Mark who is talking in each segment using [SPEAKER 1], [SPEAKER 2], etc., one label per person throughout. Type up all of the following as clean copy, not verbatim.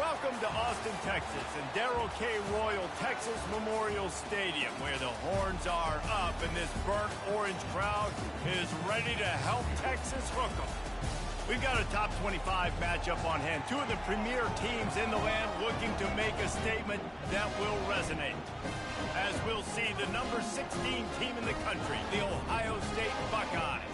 [SPEAKER 1] Welcome to Austin, Texas, and Darrell K. Royal Texas Memorial Stadium, where the horns are up and this burnt orange crowd is ready to help Texas hook 'em. We've got a top 25 matchup on hand. Two of the premier teams in the land looking to make a statement that will resonate. As we'll see, the number 16 team in the country, the Ohio State Buckeyes,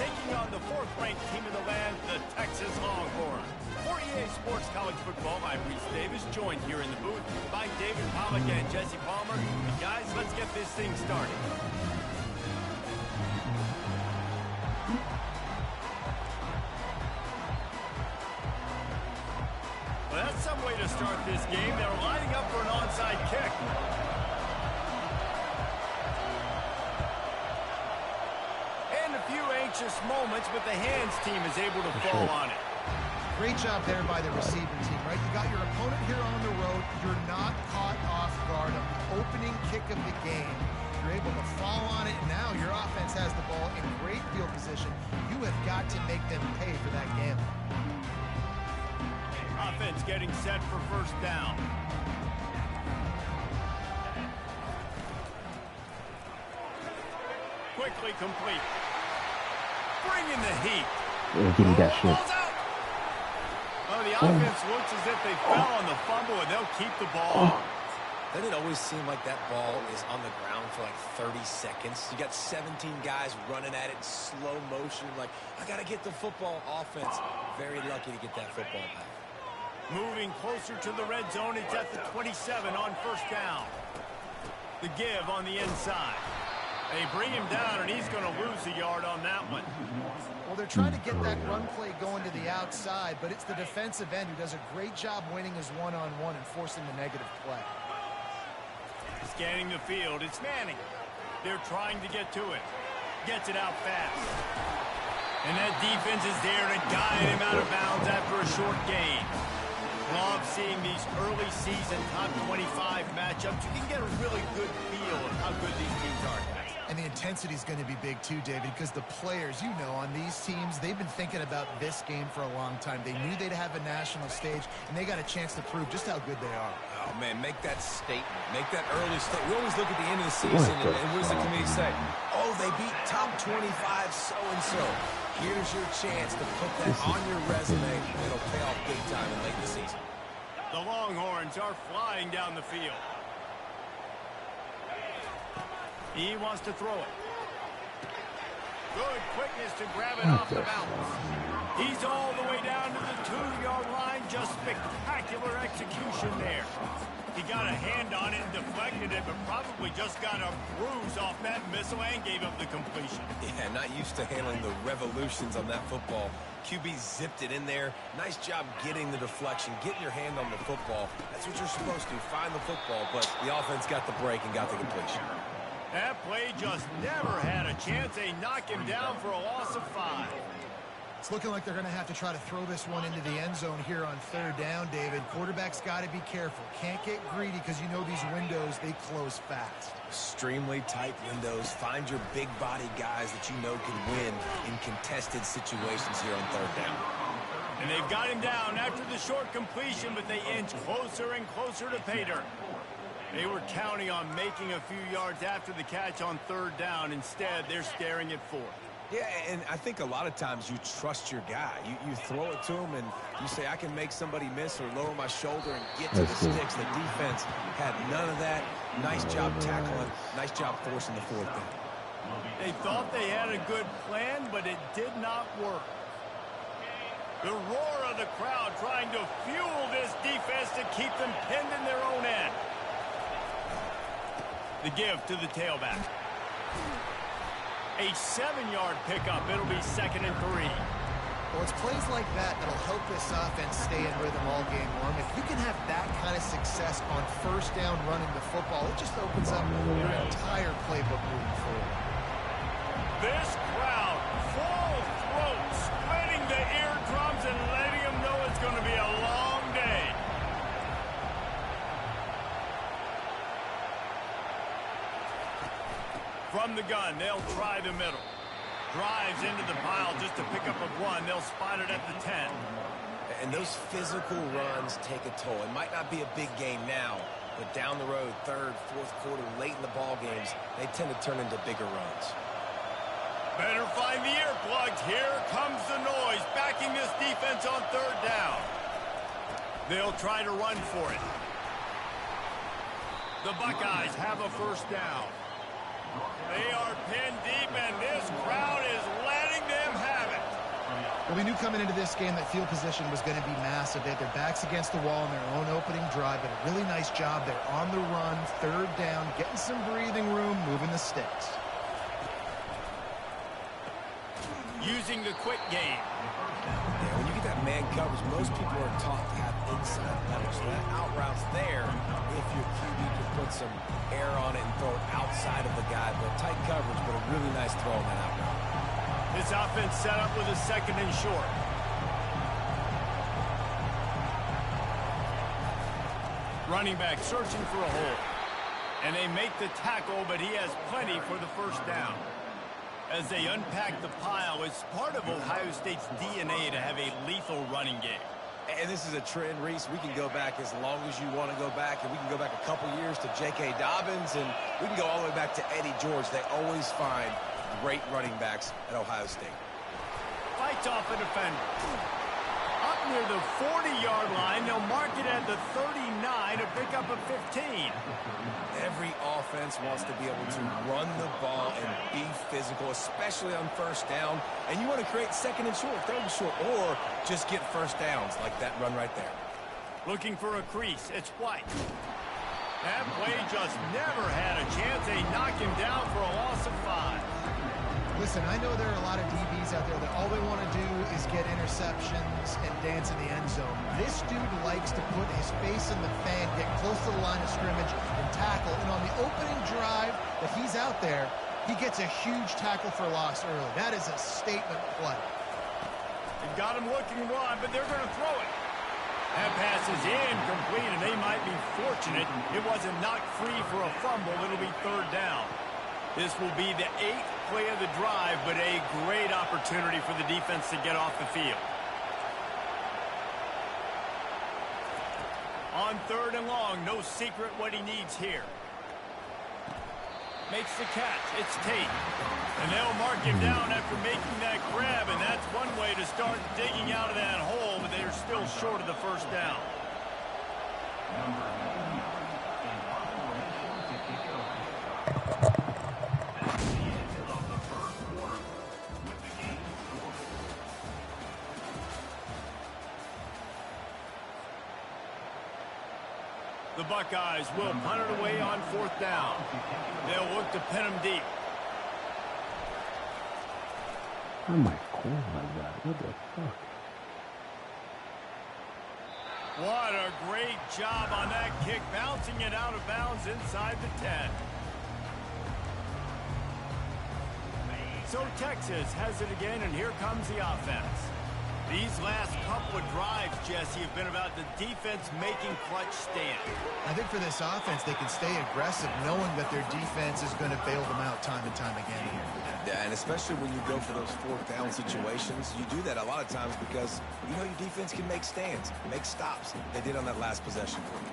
[SPEAKER 1] taking on the fourth-ranked team in the land, the Texas Longhorns. For EA Sports College Football, I'm Reese Davis, joined here in the booth by David Pollack and Jesse Palmer. And guys, let's get this thing started. Well, that's some way to start this game. They're lining up for an onside kick. And a few anxious moments, but the hands team is able to fall on it.
[SPEAKER 2] Great job there by the receiving team, right? You got your opponent here on the road. You're not caught off guard on the opening kick of the game. You're able to fall on it, and now your offense has the ball in great field position. You have got to make them pay for that gamble.
[SPEAKER 1] Offense getting set for first down. Quickly complete. Bring in the heat.
[SPEAKER 3] Give me that shit.
[SPEAKER 1] Oh, the offense looks as if they fell on the fumble, and they'll keep the ball.
[SPEAKER 4] Doesn't it always seem like that ball is on the ground for like 30 seconds? You got 17 guys running at it in slow motion. Like, I got to get the football. Offense, very lucky to get that football back.
[SPEAKER 1] Moving closer to the red zone, it's at the 27 on first down. The give on the inside. They bring him down, and he's going to lose a yard on that one.
[SPEAKER 2] Well, they're trying to get that run play going to the outside, but it's the defensive end who does a great job winning his one-on-one and forcing the negative play.
[SPEAKER 1] Scanning the field, it's Manning. They're trying to get to it. Gets it out fast. And that defense is there to guide him out of bounds after a short gain. Love seeing these early season top 25 matchups. You can get a really good feel of how good these teams are.
[SPEAKER 2] And the intensity is going to be big too, David, because the players, you know, on these teams, they've been thinking about this game for a long time. They knew they'd have a national stage, and they got a chance to prove just how good they are.
[SPEAKER 4] Oh, man, make that statement. Make that early statement. We always look at the end of the season, and what does the committee say? Oh, they beat top 25 so-and-so. Here's your chance to put that on your resume. It'll pay off big time in late in the season.
[SPEAKER 1] The Longhorns are flying down the field. He wants to throw it. Good quickness to grab it off the bounce. He's all the way down to the 2-yard line. Just spectacular execution there. He got a hand on it and deflected it, but probably just got a bruise off that missile and gave up the completion.
[SPEAKER 4] Yeah, not used to handling the revolutions on that football. QB zipped it in there. Nice job getting the deflection, getting your hand on the football. That's what you're supposed to, find the football, but the offense got the break and got the completion.
[SPEAKER 1] That play just never had a chance. They knock him down for a loss of 5.
[SPEAKER 2] It's looking like they're going to have to try to throw this one into the end zone here on third down, David. Quarterback's got to be careful. Can't get greedy because you know these windows, they close fast.
[SPEAKER 4] Extremely tight windows. Find your big body guys that you know can win in contested situations here on third down.
[SPEAKER 1] And they've got him down after the short completion, but they inch closer and closer to pay dirt. They were counting on making a few yards after the catch on third down. Instead, they're staring at fourth.
[SPEAKER 4] Yeah, and I think a lot of times you trust your guy. You throw it to him, and you say, I can make somebody miss or lower my shoulder and get to the sticks. The defense had none of that. Nice job tackling. Nice job forcing the fourth down.
[SPEAKER 1] They thought they had a good plan, but it did not work. The roar of the crowd trying to fuel this defense to keep them pinned in their own end. The give to the tailback. A 7-yard pickup. It'll be 2nd and 3.
[SPEAKER 2] Well, it's plays like that that'll help this offense stay in rhythm all game long. If you can have that kind of success on first down running the football, it just opens up your entire playbook moving forward.
[SPEAKER 1] This crowd, full throat, splitting the eardrums and letting them know it's going to be a long day. From the gun, they'll try the middle. Drives into the pile just to pick up a 1. They'll spot it at the 10.
[SPEAKER 4] and those physical runs take a toll. It might not be a big game now, but down the road, third, fourth quarter, late in the ball games, they tend to turn into bigger runs.
[SPEAKER 1] Better find the earplugs. Here comes the noise, backing this defense on third down. They'll try to run for it. The Buckeyes have a first down. They are pinned deep, and this crowd is letting them have it.
[SPEAKER 2] Well, we knew coming into this game that field position was going to be massive. They had their backs against the wall in their own opening drive, but a really nice job there on the run, third down, getting some breathing room, moving the sticks.
[SPEAKER 1] Using the quick game.
[SPEAKER 4] Yeah, when you get that man coverage, most people are taught to have inside leverage. So that out route's there if your QB can put some air on it and throw it outside of the guy. But tight coverage, but a really nice throw on that out route.
[SPEAKER 1] This offense set up with a second and short. Running back searching for a hole. And they make the tackle, but he has plenty for the first down. As they unpack the pile, it's part of Ohio State's DNA to have a lethal running game.
[SPEAKER 4] And this is a trend, Reese. We can go back as long as you want to go back, and we can go back a couple years to J.K. Dobbins, and we can go all the way back to Eddie George. They always find great running backs at Ohio State.
[SPEAKER 1] Fights off a defender. Up near the 40-yard line, they'll mark it at the 39 to pick up a 15.
[SPEAKER 4] Every offense wants to be able to run the ball and be physical, especially on first down. And you want to create second and short, third and short, or just get first downs like that run right there.
[SPEAKER 1] Looking for a crease. It's White. That play just never had a chance. They knock him down for a loss of 5.
[SPEAKER 2] Listen, I know there are a lot of DBs out there that all they want to do is get interceptions and dance in the end zone. This dude likes to put his face in the fan, get close to the line of scrimmage, and tackle. And on the opening drive that he's out there, he gets a huge tackle for loss early. That is a statement play.
[SPEAKER 1] They've got him looking wide, but they're going to throw it. That pass is incomplete, and they might be fortunate it wasn't knocked free for a fumble. It'll be third down. This will be the 8th play of the drive, but a great opportunity for the defense to get off the field. On third and long, no secret what he needs here. Makes the catch. It's Tate. And they'll mark him down after making that grab, and that's one way to start digging out of that hole, but they're still short of the first down. The Buckeyes will punt it away on fourth down. They'll look to pin him deep.
[SPEAKER 3] Oh my God, what the fuck?
[SPEAKER 1] What a great job on that kick, bouncing it out of bounds inside the 10. So Texas has it again, and here comes the offense. These last couple of drives, Jesse, have been about the defense making clutch stands.
[SPEAKER 2] I think for this offense, they can stay aggressive knowing that their defense is going to bail them out time and time again here.
[SPEAKER 4] Yeah, and especially when you go for those fourth down situations, you do that a lot of times because you know your defense can make stands, make stops. They did on that last possession for you.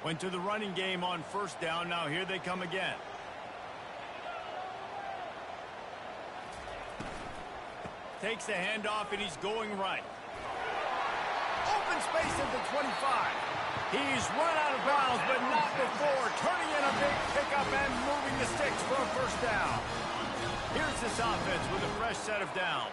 [SPEAKER 1] Went to the running game on first down. Now here they come again. Takes the handoff, and he's going right. Open space at the 25. He's run out of bounds, but not before. Turning in a big pickup and moving the sticks for a first down. Here's this offense with a fresh set of downs.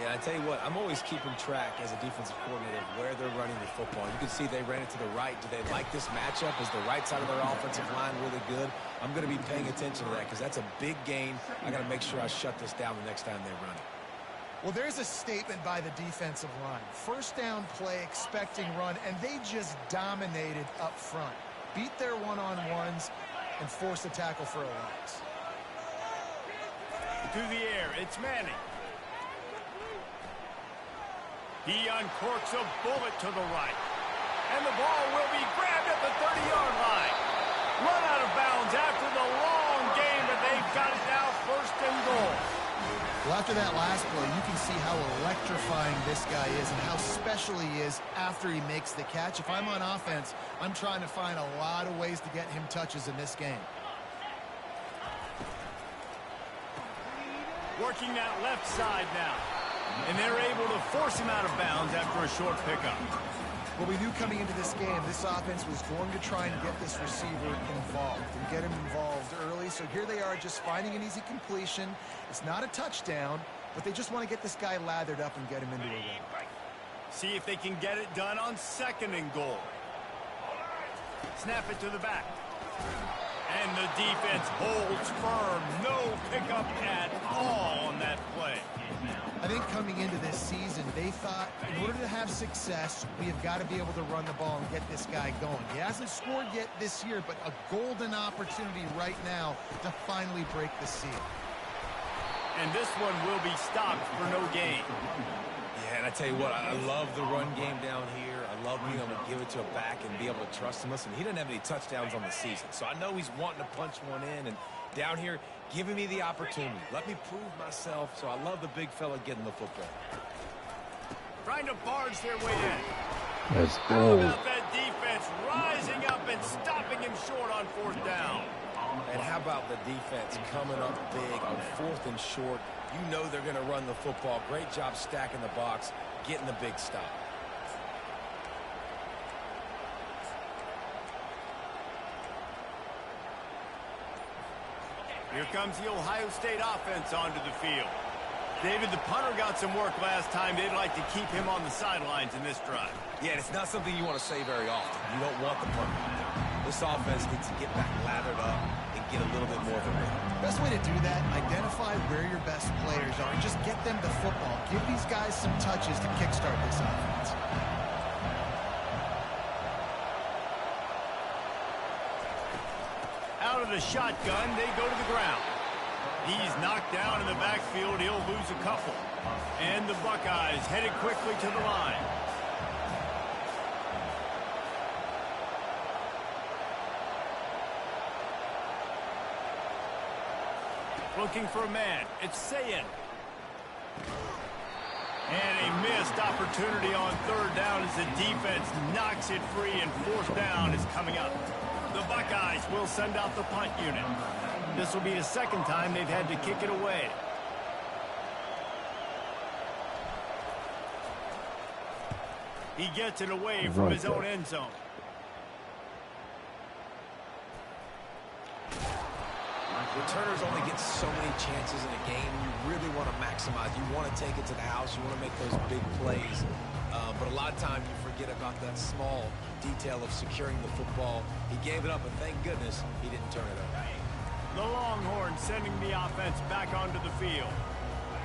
[SPEAKER 4] Yeah, I tell you what, I'm always keeping track as a defensive coordinator of where they're running the football. You can see they ran it to the right. Do they like this matchup? Is the right side of their offensive line really good? I'm going to be paying attention to that because that's a big gain. I got to make sure I shut this down the next time they run it.
[SPEAKER 2] Well, there's a statement by the defensive line. First down play, expecting run, and they just dominated up front. Beat their one-on-ones and forced a tackle for a loss.
[SPEAKER 1] Through the air, it's Manning. He uncorks a bullet to the right. And the ball will be grabbed at the 30-yard line. Run out of bounds after the long game, They've got it now, 1st and goal.
[SPEAKER 2] Well, after that last play, you can see how electrifying this guy is and how special he is after he makes the catch. If I'm on offense, I'm trying to find a lot of ways to get him touches in this game.
[SPEAKER 1] Working that left side now. And they're able to force him out of bounds after a short pickup.
[SPEAKER 2] Well, we knew coming into this game, this offense was going to try and get this receiver involved and get him involved early. So here they are just finding an easy completion. It's not a touchdown, but they just want to get this guy lathered up and get him into a rhythm.
[SPEAKER 1] See if they can get it done on 2nd and goal. Snap it to the back. And the defense holds firm. No pickup at all on that play.
[SPEAKER 2] I think coming into this season, they thought in order to have success, we have got to be able to run the ball and get this guy going. He hasn't scored yet this year, but a golden opportunity right now to finally break the seal.
[SPEAKER 1] And this one will be stopped for no gain.
[SPEAKER 4] Yeah, and I tell you what, I love the run game down here. I love being able to give it to a back and be able to trust him. Listen, he doesn't have any touchdowns on the season, so I know he's wanting to punch one in. And down here, giving me the opportunity. Let me prove myself, so I love the big fella getting the football.
[SPEAKER 1] Trying to barge their way in.
[SPEAKER 3] Let's
[SPEAKER 1] How
[SPEAKER 3] go.
[SPEAKER 1] about that defense rising up and stopping him short on 4th down?
[SPEAKER 4] And how about the defense coming up big on 4th and short? You know they're going to run the football. Great job stacking the box, getting the big stop.
[SPEAKER 1] Here comes the Ohio State offense onto the field. David, the punter got some work last time. They'd like to keep him on the sidelines in this drive.
[SPEAKER 4] Yeah, it's not something you want to say very often. You don't want the punter. This offense needs to get back lathered up and get a little bit more of a rhythm.
[SPEAKER 2] Best way to do that, identify where your best players are and just get them the football. Give these guys some touches to kickstart this offense.
[SPEAKER 1] Out of the shotgun, they go to the ground. He's knocked down in the backfield. He'll lose a couple. And the Buckeyes headed quickly to the line. Looking for a man. It's Sayin. And a missed opportunity on 3rd down as the defense knocks it free, and 4th down is coming up. The Buckeyes will send out the punt unit. This will be the 2nd time they've had to kick it away. He gets it away from his own end zone.
[SPEAKER 4] Returners only get so many chances in a game. You really want to maximize. You want to take it to the house. You want to make those big plays. But a lot of times you forget about that small detail of securing the football. He gave it up, and thank goodness he didn't turn it over.
[SPEAKER 1] The Longhorns sending the offense back onto the field.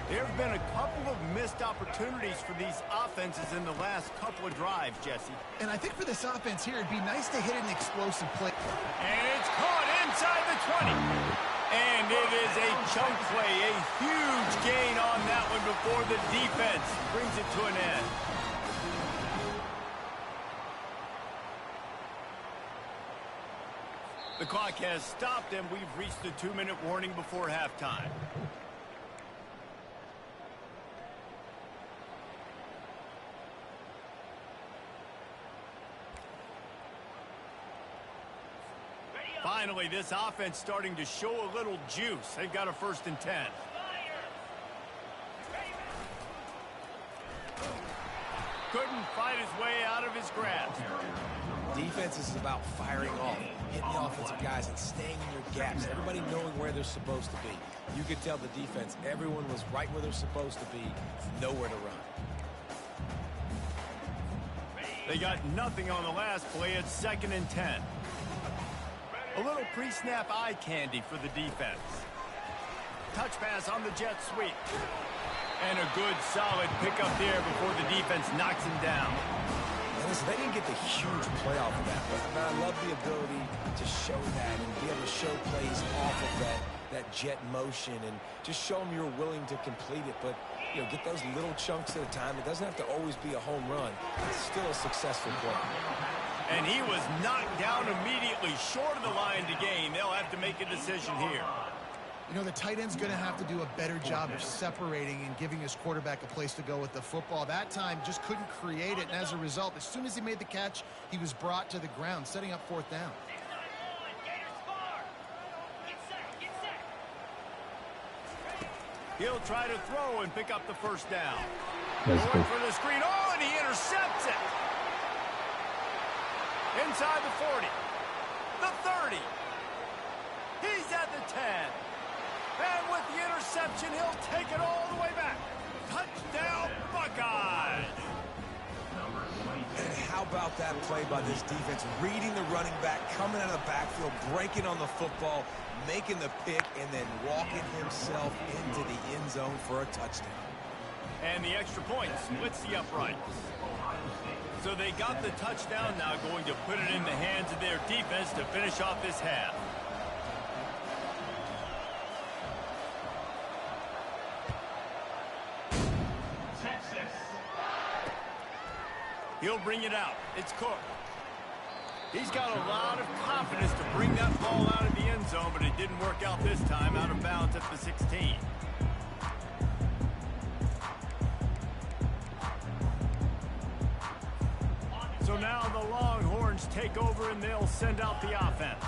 [SPEAKER 1] There have been a couple of missed opportunities for these offenses in the last couple of drives, Jesse.
[SPEAKER 2] And I think for this offense here, it'd be nice to hit an explosive play.
[SPEAKER 1] And it's caught inside the 20. And it is a chunk play, a huge gain on that one before the defense brings it to an end. The clock has stopped, and we've reached the 2-minute warning before halftime. Finally, this offense starting to show a little juice. They've got a 1st and 10. Couldn't fight his way out of his grasp.
[SPEAKER 4] Defense is about firing off, hitting the offensive guys and staying in your gaps. Everybody knowing where they're supposed to be. You could tell the defense, everyone was right where they're supposed to be, nowhere to run.
[SPEAKER 1] They got nothing on the last play. It's 2nd and 10. A little pre-snap eye candy for the defense. Touch pass on the jet sweep. And a good, solid pickup there before the defense knocks him down.
[SPEAKER 4] And listen, they didn't get the huge play off of that, but I love the ability to show that and be able to show plays off of that jet motion and just show them you're willing to complete it. But, you know, get those little chunks at a time. It doesn't have to always be a home run. It's still a successful play.
[SPEAKER 1] And he was knocked down immediately short of the line to gain. They'll have to make a decision here.
[SPEAKER 2] You know, the tight end's going to have to do a better job of separating and giving his quarterback a place to go with the football. That time just couldn't create it, and as a result, as soon as he made the catch, he was brought to the ground, setting up fourth down.
[SPEAKER 1] He'll try to throw and pick up the first down.
[SPEAKER 3] Let's
[SPEAKER 1] Going
[SPEAKER 3] go.
[SPEAKER 1] for the screen. Oh, and he intercepts it. Inside the 40. The 30. He's at the 10. And with the interception, he'll take it all the way back. Touchdown, Buckeyes.
[SPEAKER 4] And how about that play by this defense? Reading the running back, coming out of the backfield, breaking on the football, making the pick, and then walking himself into the end zone for a touchdown.
[SPEAKER 1] And the extra point splits the uprights. So they got the touchdown, now going to put it in the hands of their defense to finish off this half. He'll bring it out. It's Cook. He's got a lot of confidence to bring that ball out of the end zone, but it didn't work out this time, out of bounds at the 16. So now the Longhorns take over and they'll send out the offense.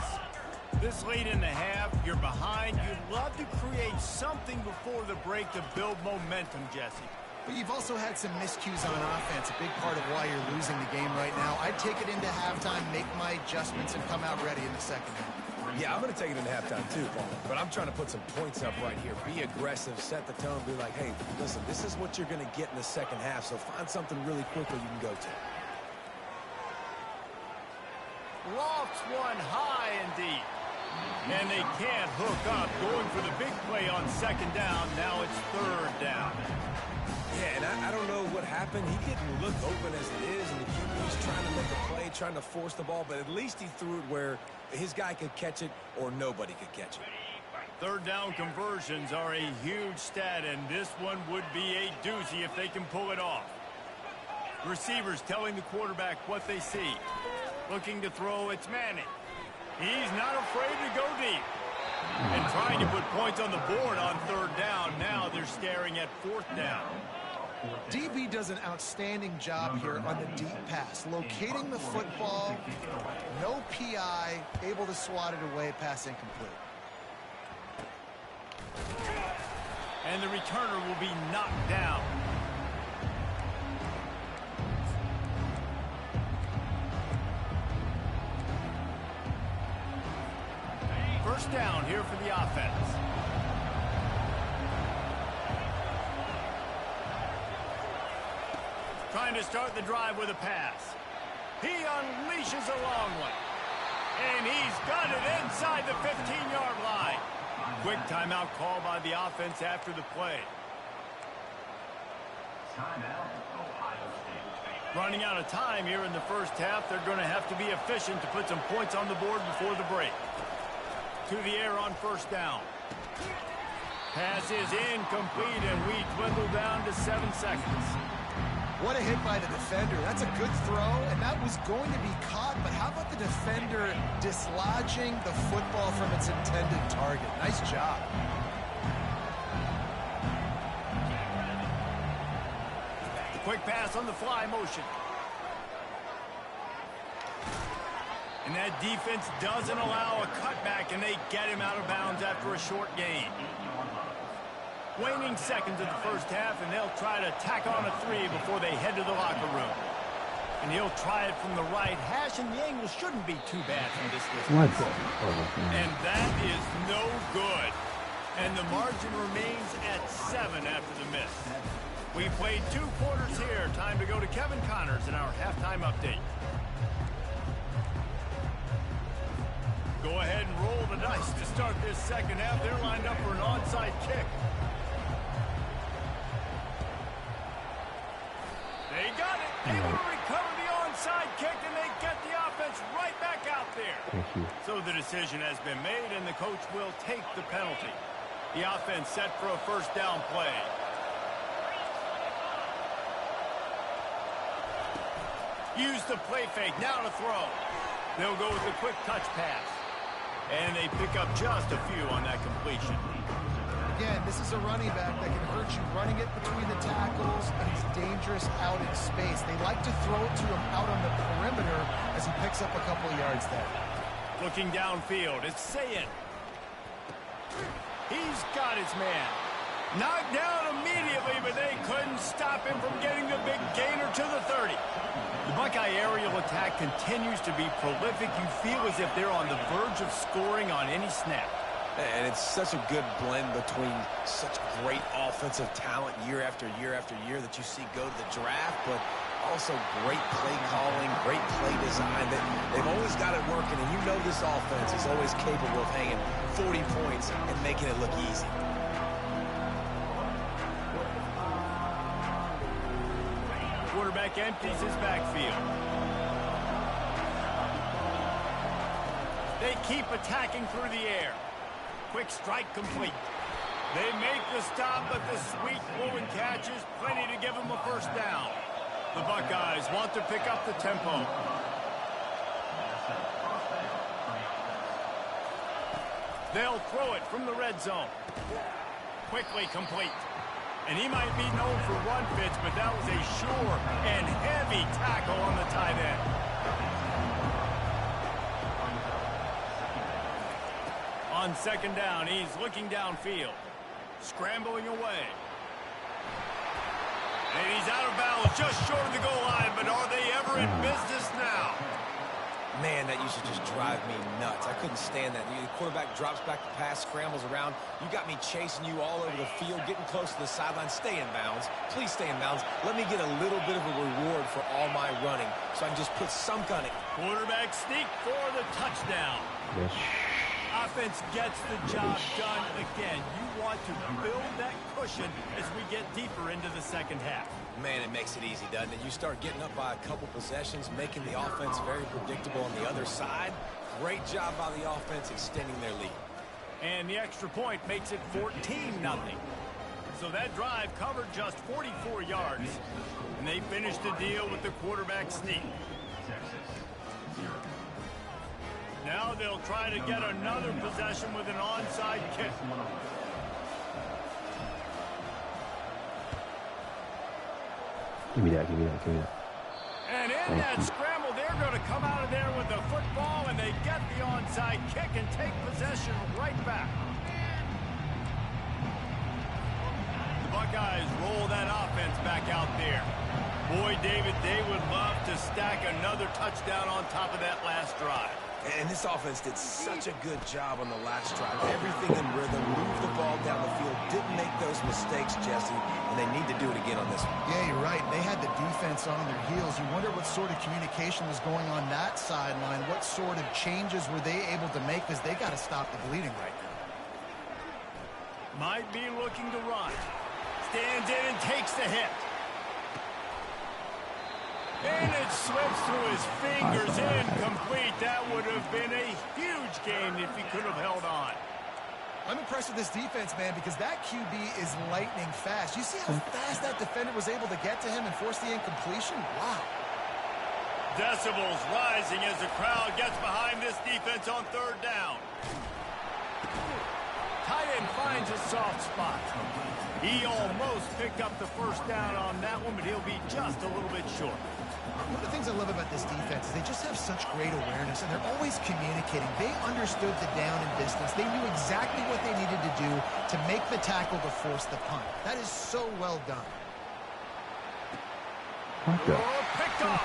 [SPEAKER 1] This late in the half, you're behind. You'd love to create something before the break to build momentum, Jesse.
[SPEAKER 2] But you've also had some miscues on offense, a big part of why you're losing the game right now. I'd take it into halftime, make my adjustments, and come out ready in the second half.
[SPEAKER 4] Yeah, I'm going to take it into halftime too, Paul. But I'm trying to put some points up right here. Be aggressive, set the tone, be like, hey, listen, this is what you're going to get in the second half, so find something really quickly you can go to.
[SPEAKER 1] Lofts one high and deep. And they can't hook up. Going for the big play on second down. Now it's third down.
[SPEAKER 4] Yeah, and I don't know what happened. He didn't look open as it is, and the QB's trying to make a play, trying to force the ball, but at least he threw it where his guy could catch it or nobody could catch it.
[SPEAKER 1] Third down conversions are a huge stat, and this one would be a doozy if they can pull it off. Receivers telling the quarterback what they see. Looking to throw, it's Manning. He's not afraid to go deep. And trying to put points on the board on third down. Now they're staring at fourth down.
[SPEAKER 2] DB does an outstanding job here on the deep pass. Locating the football, no PI, able to swat it away, pass incomplete.
[SPEAKER 1] And the returner will be knocked down. First down here for the offense. Trying to start the drive with a pass. He unleashes a long one. And he's got it inside the 15-yard line. Quick timeout call by the offense after the play. Running out of time here in the first half. They're going to have to be efficient to put some points on the board before the break. To the air on first down. Pass is incomplete, and we dwindle down to 7 seconds.
[SPEAKER 2] What a hit by the defender. That's a good throw, and that was going to be caught, but how about the defender dislodging the football from its intended target? Nice job.
[SPEAKER 1] Quick pass on the fly motion. And that defense doesn't allow a cutback, and they get him out of bounds after a short gain. Waning seconds of the first half, and they'll try to tack on a 3 before they head to the locker room. And he'll try it from the right hash, and the angle shouldn't be too bad from this distance. And that is no good. And the margin remains at 7 after the miss. We played 2 quarters here. Time to go to Kevin Connors in our halftime update. Go ahead and roll the dice to start this second half. They're lined up for an onside kick. They got it. Able to recover the onside kick, and they get the offense right back out there. So the decision has been made, and the coach will take the penalty. The offense set for a first down play. Use the play fake. Now to throw. They'll go with a quick touch pass. And they pick up just a few on that completion.
[SPEAKER 2] Again, this is a running back that can hurt you running it between the tackles, and he's dangerous out in space. They like to throw it to him out on the perimeter as he picks up a couple of yards there.
[SPEAKER 1] Looking downfield, it's Sayin. He's got his man. Knocked down immediately, but they couldn't stop him from getting the big gainer to the 30. The Buckeye aerial attack continues to be prolific. You feel as if they're on the verge of scoring on any snap.
[SPEAKER 4] And it's such a good blend between such great offensive talent year after year after year that you see go to the draft, but also great play calling, great play design. They've always got it working, and you know this offense is always capable of hanging 40 points and making it look easy.
[SPEAKER 1] Quarterback empties his backfield. They keep attacking through the air. Quick strike complete. They make the stop, but the sweet Woolen catch is plenty to give them a first down. The Buckeyes want to pick up the tempo. They'll throw it from the red zone. Quickly complete. And he might be known for run fits, but that was a sure and heavy tackle on the tight end. On second down, he's looking downfield. Scrambling away. And he's out of bounds, just short of the goal line, but are they ever in business now?
[SPEAKER 4] Man, that used to just drive me nuts. I couldn't stand that. The quarterback drops back to pass, scrambles around. You got me chasing you all over the field, getting close to the sideline. Stay in bounds. Please stay in bounds. Let me get a little bit of a reward for all my running so I can just put some kind of...
[SPEAKER 1] Quarterback sneak for the touchdown.
[SPEAKER 3] Yes.
[SPEAKER 1] Offense gets the job done again. You want to build that cushion as we get deeper into the second half.
[SPEAKER 4] Man, it makes it easy, doesn't it? You start getting up by a couple possessions, making the offense very predictable on the other side. Great job by the offense extending their lead.
[SPEAKER 1] And the extra point makes it 14-0. So that drive covered just 44 yards. And they finished the deal with the quarterback sneak. Now they'll try to get another possession with an onside kick.
[SPEAKER 3] Give me that, give me that, give me that.
[SPEAKER 1] And in that scramble, they're going to come out of there with the football, and they get the onside kick and take possession right back. The Buckeyes roll that offense back out there. Boy, David, they would love to stack another touchdown on top of that last drive.
[SPEAKER 4] And this offense did such a good job on the last drive. Everything in rhythm, moved the ball down the field, didn't make those mistakes, Jesse, and they need to do it again on this one.
[SPEAKER 2] Yeah, you're right. They had the defense on their heels. You wonder what sort of communication was going on that sideline. What sort of changes were they able to make, because they got to stop the bleeding right now.
[SPEAKER 1] Might be looking to run. Stands in and takes the hit. And it slips through his fingers, incomplete. That would have been a huge game if he could have held on.
[SPEAKER 2] I'm impressed with this defense, man, because that QB is lightning fast. You see how fast that defender was able to get to him and force the incompletion? Wow.
[SPEAKER 1] Decibels rising as the crowd gets behind this defense on third down. Tight end finds a soft spot. He almost picked up the first down on that one, but he'll be just a little bit short.
[SPEAKER 2] One of the things I love about this defense is they just have such great awareness, and they're always communicating. They understood the down and distance. They knew exactly what they needed to do to make the tackle to force the punt. That is so well done.
[SPEAKER 3] What the?
[SPEAKER 1] Picked off.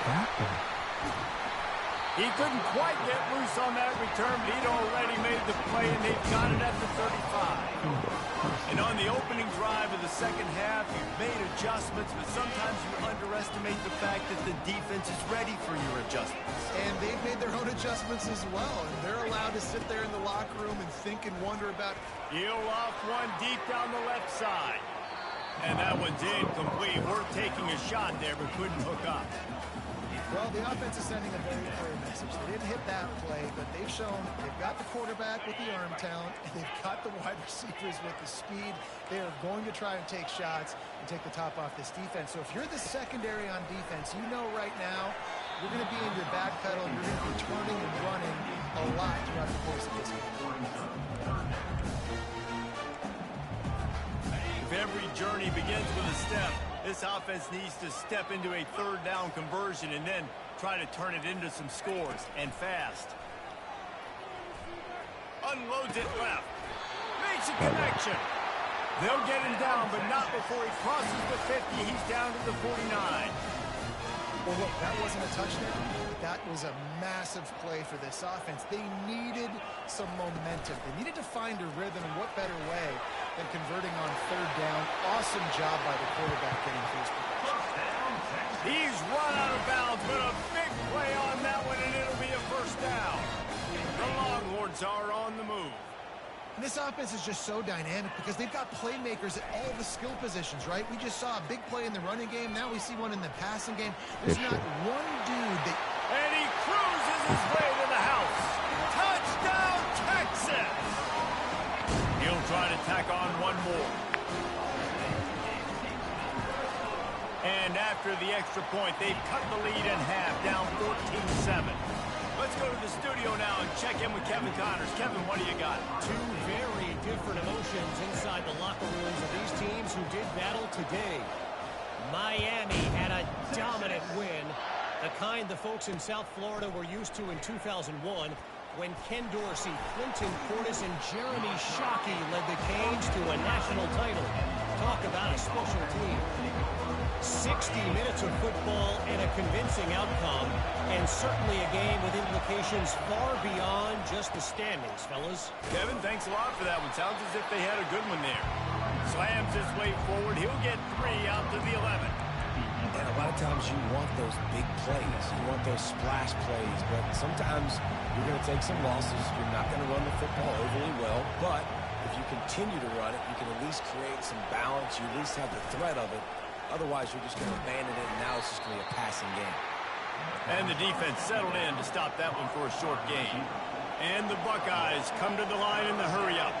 [SPEAKER 1] He couldn't quite get loose on that return, but he'd already made the play, and they've got it at the 35. And on the opening drive of the second half, you've made adjustments, but sometimes you underestimate the fact that the defense is ready for your adjustments.
[SPEAKER 2] And they've made their own adjustments as well, and they're allowed to sit there in the locker room and think and wonder about...
[SPEAKER 1] He'll off one deep down the left side. And that one's incomplete. Worth taking a shot there, but couldn't hook up.
[SPEAKER 2] Well, the offense is sending a very clear message. They didn't hit that play, but they've shown they've got the quarterback with the arm talent, and they've got the wide receivers with the speed. They are going to try and take shots and take the top off this defense. So if you're the secondary on defense, you know right now you're going to be in your back pedal. You're going to be turning and running a lot throughout the course of this game.
[SPEAKER 1] If every journey begins with a step, this offense needs to step into a third down conversion and then try to turn it into some scores, and fast. Unloads it left. Makes a connection. They'll get him down, but not before he crosses the 50. He's down to the 49.
[SPEAKER 2] Well, look, that wasn't a touchdown. That was a massive play for this offense. They needed some momentum. They needed to find a rhythm, and what better way than converting on third down. Awesome job by the quarterback getting through his progression.
[SPEAKER 1] He's run out of bounds, but a big play on that one, and it'll be a first down. The Longhorns are on the move.
[SPEAKER 2] And this offense is just so dynamic because they've got playmakers at all the skill positions, right? We just saw a big play in the running game. Now we see one in the passing game. There's not one dude that...
[SPEAKER 1] And he cruises his way to the house. Touchdown, Texas! He'll try to tack on one more. And after the extra point, they've cut the lead in half, down 14-7. Let's go to the studio now and check in with Kevin Connors. Kevin, what do you got?
[SPEAKER 5] Two very different emotions inside the locker rooms of these teams who did battle today. Miami had a dominant win, the kind the folks in South Florida were used to in 2001 when Ken Dorsey, Clinton Portis, and Jeremy Shockey led the Canes to a national title. Talk about a special team. 60 minutes of football and a convincing outcome, and certainly a game with implications far beyond just the standings, fellas.
[SPEAKER 1] Kevin, thanks a lot for that one. Sounds as if they had a good one there. Slams his way forward. He'll get 3 out to the 11.
[SPEAKER 4] And a lot of times you want those big plays. You want those splash plays, but sometimes you're going to take some losses. You're not going to run the football overly well, but if you continue to run it, you can at least create some balance. You at least have the threat of it. Otherwise, you're just going to abandon it, and now it's just going to be a passing game.
[SPEAKER 1] And the defense settled in to stop that one for a short gain. And the Buckeyes come to the line in the hurry-up.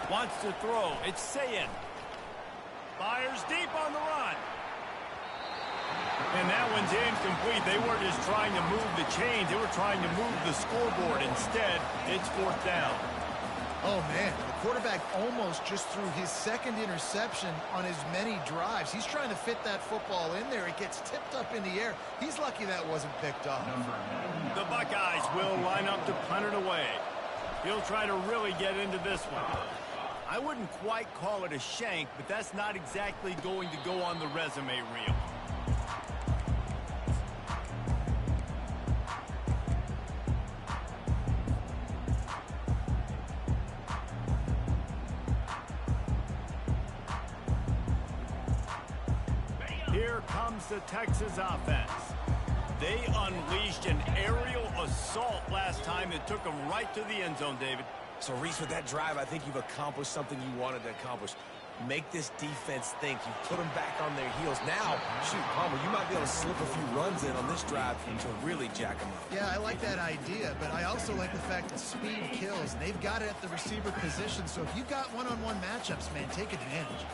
[SPEAKER 1] Wants to throw. It's Sayin. Fires deep on the run. And that one's incomplete. They weren't just trying to move the chains. They were trying to move the scoreboard. Instead, it's 4th down.
[SPEAKER 2] Oh, man. The quarterback almost just threw his second interception on as many drives. He's trying to fit that football in there. It gets tipped up in the air. He's lucky that wasn't picked off.
[SPEAKER 1] The Buckeyes will line up to punt it away. He'll try to really get into this one. I wouldn't quite call it a shank, but that's not exactly going to go on the resume reel. Here comes the Texas offense. They unleashed an aerial assault last time that took them right to the end zone, David.
[SPEAKER 4] So, Reese, with that drive, I think you've accomplished something you wanted to accomplish. Make this defense think. You put them back on their heels. Now, shoot, Palmer, you might be able to slip a few runs in on this drive to really jack them up.
[SPEAKER 2] Yeah, I like that idea, but I also like the fact that speed kills. They've got it at the receiver position, so if you've got one-on-one matchups, man, take advantage.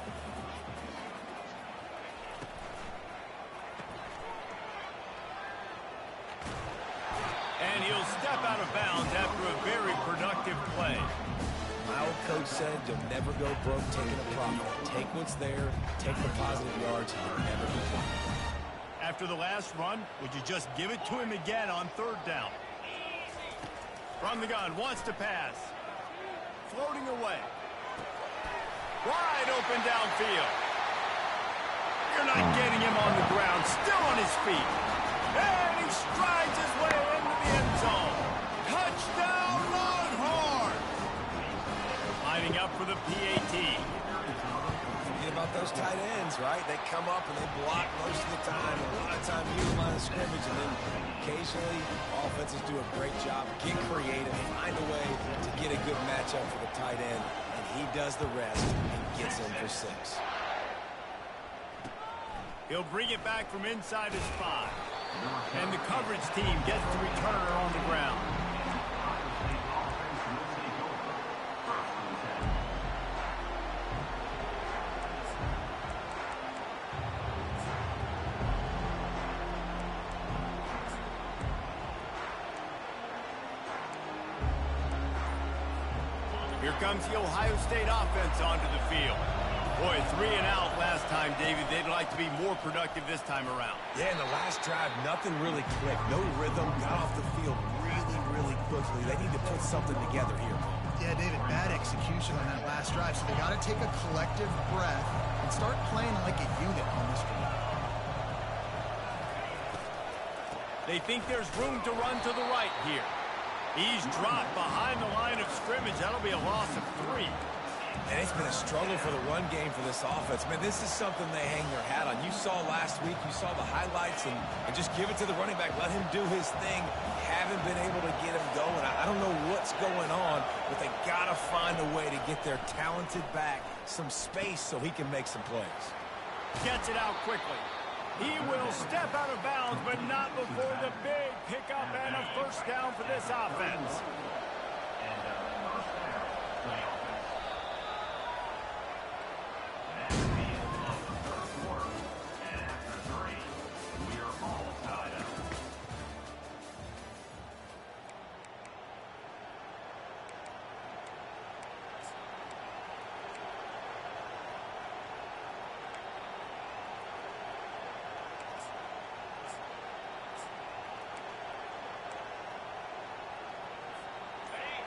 [SPEAKER 1] And he'll step out of bounds after a very productive play.
[SPEAKER 4] My old coach said you'll never go broke taking a profit. Take what's there, take the positive yards, and you'll never complain.
[SPEAKER 1] After the last run, would you just give it to him again on 3rd down? From the gun, wants to pass. Floating away. Wide open downfield. You're not getting him on the ground, still on his feet. And he strides his way into the end zone. Touchdown, Longhorn! Lining up for the PAT.
[SPEAKER 4] Forget about those tight ends, right? They come up and they block most of the time. A lot of time use line of scrimmage, and then occasionally offenses do a great job. Get creative, find a way to get a good matchup for the tight end, and he does the rest and gets in for 6.
[SPEAKER 1] He'll bring it back from inside his 5. And the coverage team gets the returner on the ground. Here comes the Ohio State offense onto the field. Boy, 3 and out last time, David. They'd like to be more productive this time around.
[SPEAKER 4] Yeah, in the last drive, nothing really clicked. No rhythm, got off the field really quickly. They need to put something together here.
[SPEAKER 2] Yeah, David, bad execution on that last drive, so they got to take a collective breath and start playing like a unit on this drive.
[SPEAKER 1] They think there's room to run to the right here. He's dropped behind the line of scrimmage. That'll be a loss of 3.
[SPEAKER 4] And it's been a struggle for the run game for this offense. Man, this is something they hang their hat on. You saw last week, you saw the highlights, and just give it to the running back. Let him do his thing. Haven't been able to get him going. I don't know what's going on, but they got to find a way to get their talented back some space so he can make some plays.
[SPEAKER 1] Gets it out quickly. He will step out of bounds, but not before the big pickup and a first down for this offense.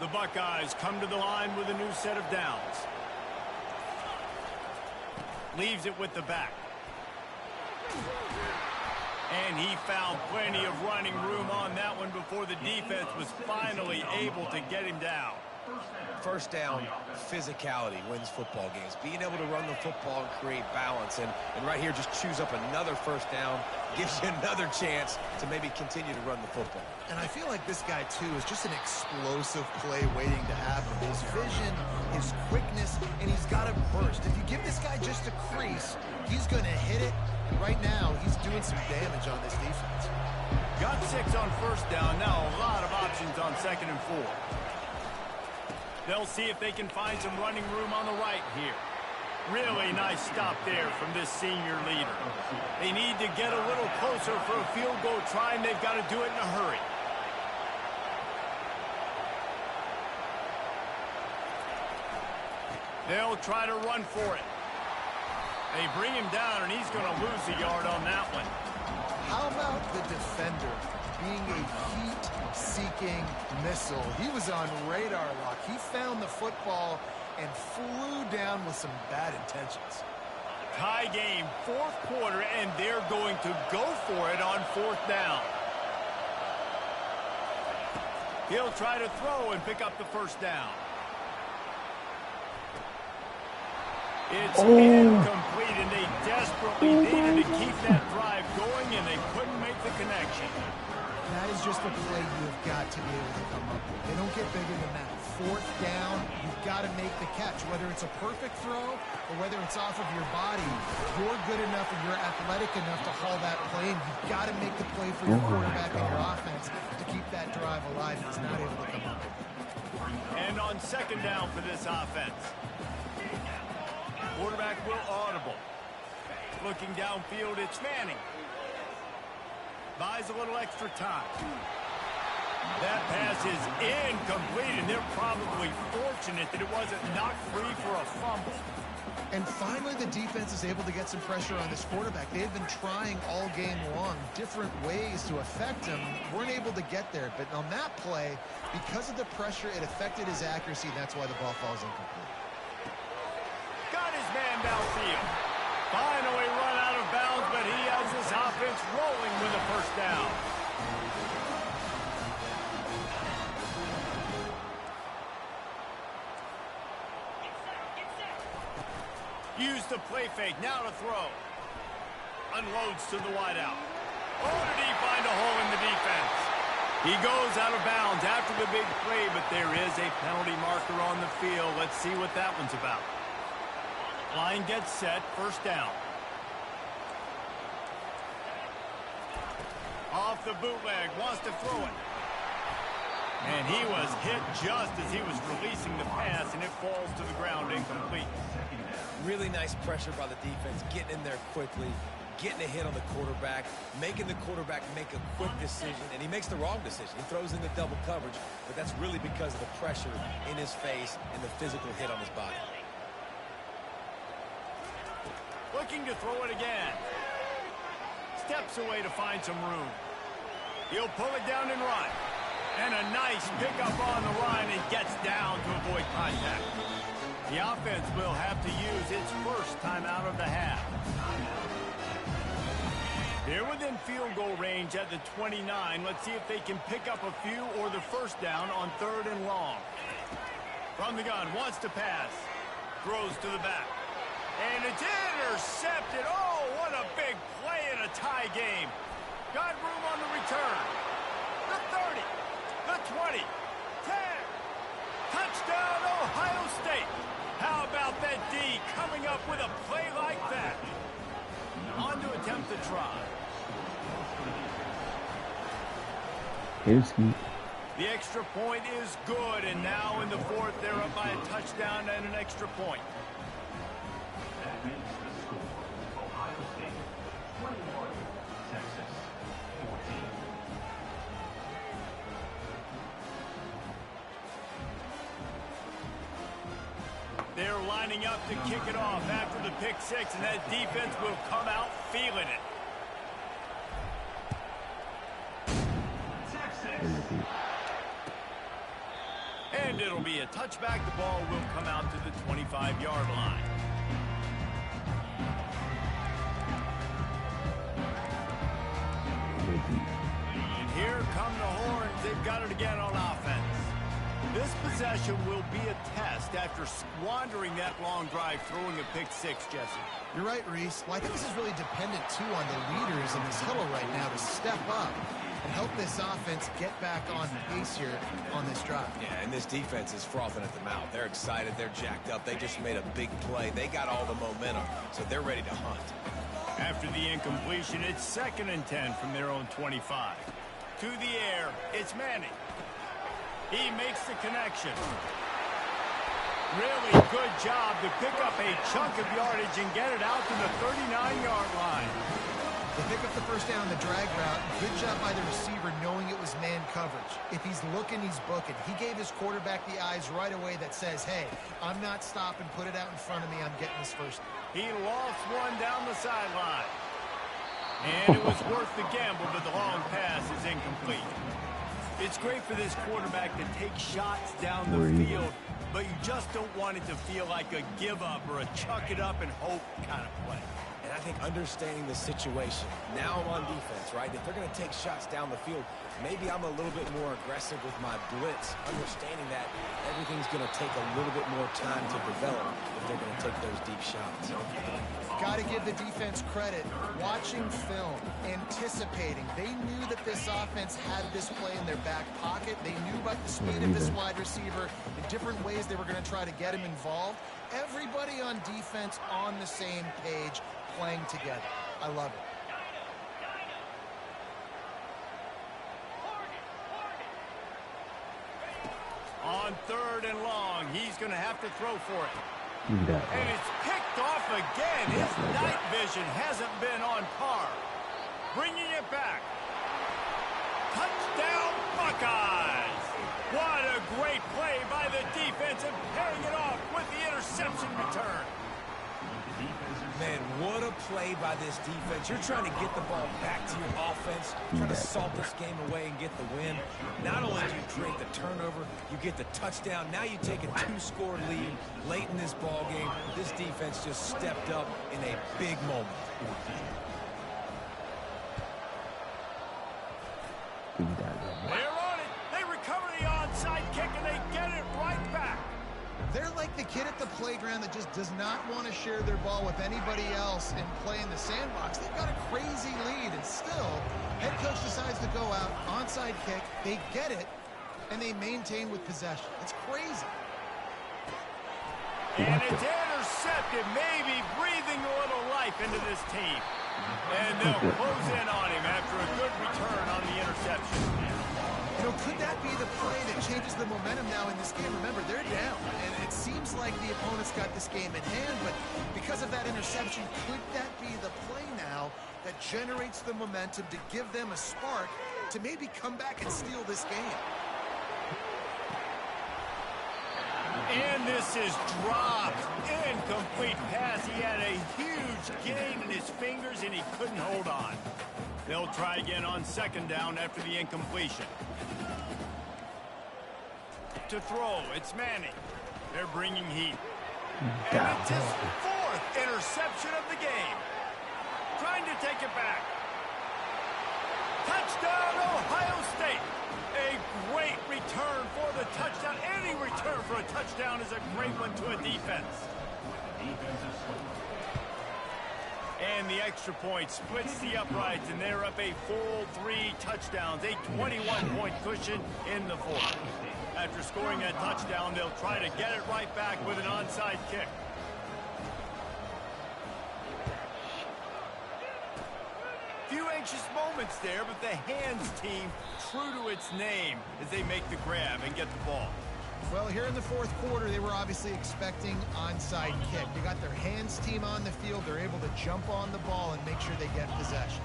[SPEAKER 1] The Buckeyes come to the line with a new set of downs. Leaves it with the back. And he found plenty of running room on that one before the defense was finally able to get him down.
[SPEAKER 4] First down, physicality wins football games. Being able to run the football and create balance. And right here, just choose up another first down. Gives you another chance to maybe continue to run the football.
[SPEAKER 2] And I feel like this guy, too, is just an explosive play waiting to happen. His vision, his quickness, and he's got a burst. If you give this guy just a crease, he's going to hit it. And right now, he's doing some damage on this defense.
[SPEAKER 1] Got 6 on first down. Now a lot of options on 2nd and 4. They'll see if they can find some running room on the right here. Really nice stop there from this senior leader. They need to get a little closer for a field goal try, and they've got to do it in a hurry. They'll try to run for it. They bring him down, and he's going to lose a yard on that one.
[SPEAKER 2] How about the defender being a heat-seeking missile? He was on radar lock. He found the football and flew down with some bad intentions.
[SPEAKER 1] Tie game, 4th quarter, and they're going to go for it on 4th down. He'll try to throw and pick up the first down. It's incomplete, and they desperately needed to keep that drive going, and they couldn't make the connection.
[SPEAKER 2] That is just a play you've got to be able to come up with. They don't get bigger than that. 4th down, you've got to make the catch. Whether it's a perfect throw or whether it's off of your body, you're good enough and you're athletic enough to haul that play, and you've got to make the play for your quarterback and your offense to keep that drive alive. He's not able to come up with it.
[SPEAKER 1] And on 2nd down for this offense. Quarterback will audible. Looking downfield, it's Manning. Buys a little extra time. That pass is incomplete, and they're probably fortunate that it wasn't knocked free for a fumble.
[SPEAKER 2] And finally, the defense is able to get some pressure on this quarterback. They've been trying all game long different ways to affect him. Weren't able to get there, but on that play, because of the pressure, it affected his accuracy, and that's why the ball falls incomplete.
[SPEAKER 1] Got his man downfield. Finally run out of bounds, but he has his offense rolling with a first down. Use the play fake, now to throw. Unloads to the wideout. Oh, did he find a hole in the defense? He goes out of bounds after the big play, but there is a penalty marker on the field. Let's see what that one's about. Line gets set, first down. Off the bootleg, wants to throw it. And he was hit just as he was releasing the pass, and it falls to the ground incomplete.
[SPEAKER 4] Really nice pressure by the defense, getting in there quickly, getting a hit on the quarterback, making the quarterback make a quick decision, and he makes the wrong decision. He throws in the double coverage, but that's really because of the pressure in his face and the physical hit on his body.
[SPEAKER 1] Looking to throw it again. Steps away to find some room. He'll pull it down and run. And a nice pickup on the line and gets down to avoid contact. The offense will have to use its first timeout of the half. They're within field goal range at the 29. Let's see if they can pick up a few or the first down on 3rd and long. From the gun, wants to pass. Throws to the back. And it's intercepted. Oh, what a big play in a tie game. Got room on the return. The 30. The 20, 10, touchdown Ohio State. How about that D coming up with a play like that? On to attempt the try. The extra point is good, and now in the 4th, they're up by a touchdown and an extra point. They're lining up to kick it off after the pick 6, and that defense will come out feeling it. And it'll be a touchback. The ball will come out to the 25-yard line. And here come the Horns. They've got it again on offense. This possession will be a test after squandering that long drive, throwing a pick 6, Jesse.
[SPEAKER 2] You're right, Reese. Well, I think this is really dependent, too, on the leaders in this huddle right now to step up and help this offense get back on pace here on this drive.
[SPEAKER 4] Yeah, and this defense is frothing at the mouth. They're excited. They're jacked up. They just made a big play. They got all the momentum, so they're ready to hunt.
[SPEAKER 1] After the incompletion, it's 2nd and 10 from their own 25. To the air, it's Manning. He makes the connection. Really good job to pick up a chunk of yardage and get it out to the 39-yard line.
[SPEAKER 2] They pick up the first down on the drag route. Good job by the receiver knowing it was man coverage. If he's looking, he's booking. He gave his quarterback the eyes right away that says, hey, I'm not stopping. Put it out in front of me. I'm getting this first.
[SPEAKER 1] He lost one down the sideline. And it was worth the gamble, but the long pass is incomplete. It's great for this quarterback to take shots down the field, but you just don't want it to feel like a give-up or a chuck-it-up and hope kind of play.
[SPEAKER 4] And I think understanding the situation, now I'm on defense, right? If they're going to take shots down the field, maybe I'm a little bit more aggressive with my blitz, understanding that everything's going to take a little bit more time to develop if they're going to take those deep shots.
[SPEAKER 2] Got to give the defense credit. Watching film, anticipating. They knew that this offense had this play in their back pocket. They knew about the speed of this wide receiver, the different ways they were going to try to get him involved. Everybody on defense on the same page, playing together. I love it.
[SPEAKER 1] On 3rd and long, he's going to have to throw for it. And it's picked off again. His night vision hasn't been on par. Bringing it back. Touchdown, Buckeyes! What a great play by the defense and pairing it off with the interception return.
[SPEAKER 4] Man, what a play by this defense. You're trying to get the ball back to your offense, trying to salt this game away and get the win. Not only do you create the turnover, you get the touchdown. Now you take a 2-score lead late in this ball game. This defense just stepped up in a big moment.
[SPEAKER 1] They're on it. They recover the onside kick and they get it right back.
[SPEAKER 2] They're like the kid at the playground that just does not want to share their ball with anybody else and play in the sandbox. They've got a crazy lead, and still, head coach decides to go out, onside kick, they get it, and they maintain with possession. It's crazy.
[SPEAKER 1] And it's intercepted, maybe breathing a little life into this team. And they'll close in on him after a good return on the interception.
[SPEAKER 2] You know, could that be the play that changes the momentum now in this game? Remember, they're down, and it seems like the opponent's got this game in hand, but because of that interception, could that be the play now that generates the momentum to give them a spark to maybe come back and steal this game?
[SPEAKER 1] And this is dropped. Incomplete pass. He had a huge gain in his fingers, and he couldn't hold on. They'll try again on second down after the incompletion. To throw, it's Manning. They're bringing heat. And it's his fourth interception of the game. Trying to take it back. Touchdown, Ohio State. A great return for the touchdown. Any return for a touchdown is a great one to a defense. And the extra point splits the uprights, and they're up a full 3 touchdowns, a 21-point cushion in the fourth. After scoring that touchdown, they'll try to get it right back with an onside kick. Few anxious moments there, but the hands team true to its name as they make the grab and get the ball.
[SPEAKER 2] Well, here in the fourth quarter, they were obviously expecting onside kick. They got their hands team on the field. They're able to jump on the ball and make sure they get possession.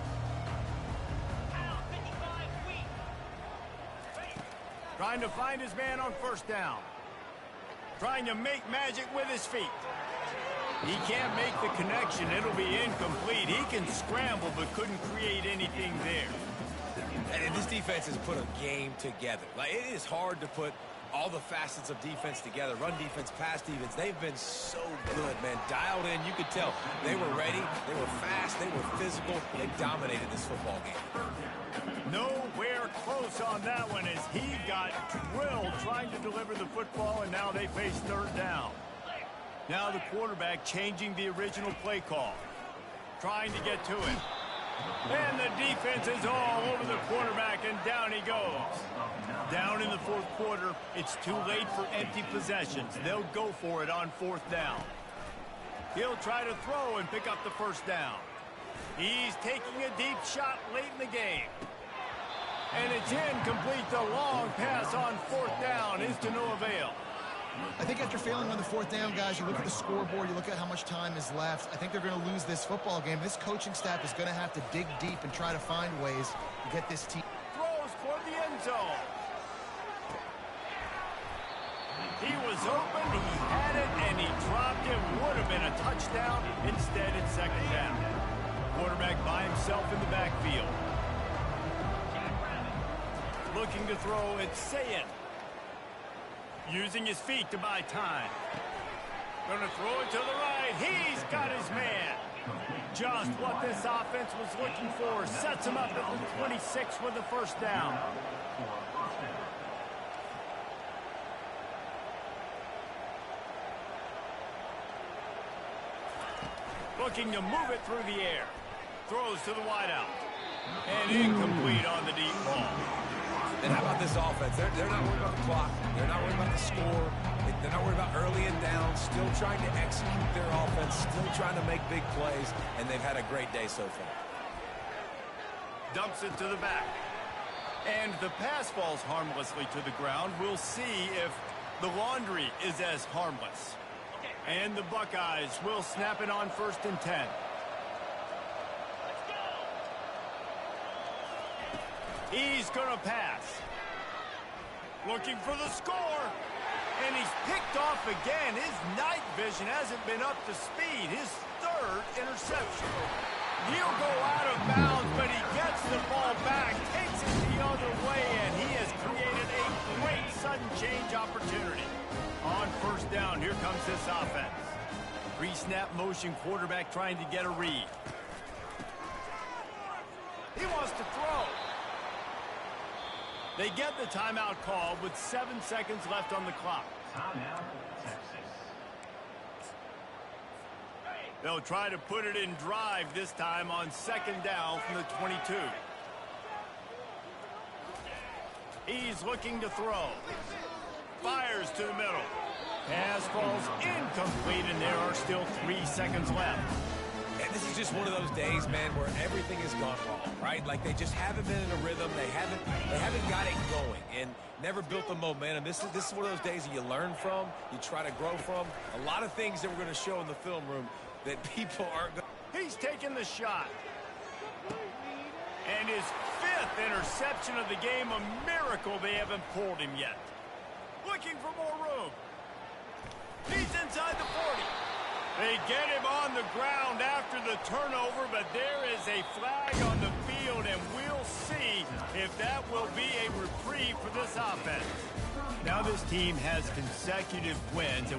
[SPEAKER 1] Trying to find his man on first down. Trying to make magic with his feet. He can't make the connection. It'll be incomplete. He can scramble but couldn't create anything there.
[SPEAKER 4] And this defense has put a game together. Like, it is hard to put all the facets of defense together. Run defense, pass defense. They've been so good, man. Dialed in. You could tell they were ready. They were fast. They were physical. They dominated this football game.
[SPEAKER 1] Nowhere close on that one as he got drilled trying to deliver the football, and now they face third down. Now the quarterback changing the original play call. Trying to get to it. And the defense is all over the quarterback, and down he goes. Down in the fourth quarter, it's too late for empty possessions. They'll go for it on fourth down. He'll try to throw and pick up the first down. He's taking a deep shot late in the game. And it's incomplete. The long pass on fourth down is to no avail.
[SPEAKER 2] I think after failing on the fourth down, guys, you look at the scoreboard, you look at how much time is left. I think they're going to lose this football game. This coaching staff is going to have to dig deep and try to find ways to get this team.
[SPEAKER 1] Throws for the end zone. He was open, he had it, and he dropped it. Would have been a touchdown. Instead, it's second down. Quarterback by himself in the backfield. Looking to throw, it's Sayin. Using his feet to buy time. Going to throw it to the right. He's got his man. Just what this offense was looking for. Sets him up at the 26 with the first down. Looking to move it through the air. Throws to the wideout. And incomplete on the deep ball.
[SPEAKER 4] And how about this offense? They're not worried about the clock. They're not worried about the score. They're not worried about early and down. Still trying to execute their offense. Still trying to make big plays. And they've had a great day so far.
[SPEAKER 1] Dumps it to the back. And the pass falls harmlessly to the ground. We'll see if the laundry is as harmless. And the Buckeyes will snap it on first and 10. He's going to pass. Looking for the score. And he's picked off again. His night vision hasn't been up to speed. His third interception. He'll go out of bounds, but he gets the ball back, takes it the other way, and he has created a great sudden change opportunity. On first down, here comes this offense. Pre-snap motion quarterback trying to get a read. He wants to throw. They get the timeout call with 7 seconds left on the clock. They'll try to put it in drive this time on second down from the 22. He's looking to throw. Fires to the middle. Pass falls incomplete, and there are still 3 seconds left.
[SPEAKER 4] This is just one of those days, man, where everything has gone wrong, right? Like they just haven't been in a rhythm. They haven't got it going and never built the momentum. This is one of those days that you learn from, you try to grow from. A lot of things that we're going to show in the film room that people aren't going to.
[SPEAKER 1] He's taking the shot. And his 5th interception of the game, a miracle they haven't pulled him yet. Looking for more room. He's inside the 40. They get him on the ground after the turnover, but there is a flag on the field, and we'll see if that will be a reprieve for this offense. Now this team has consecutive wins.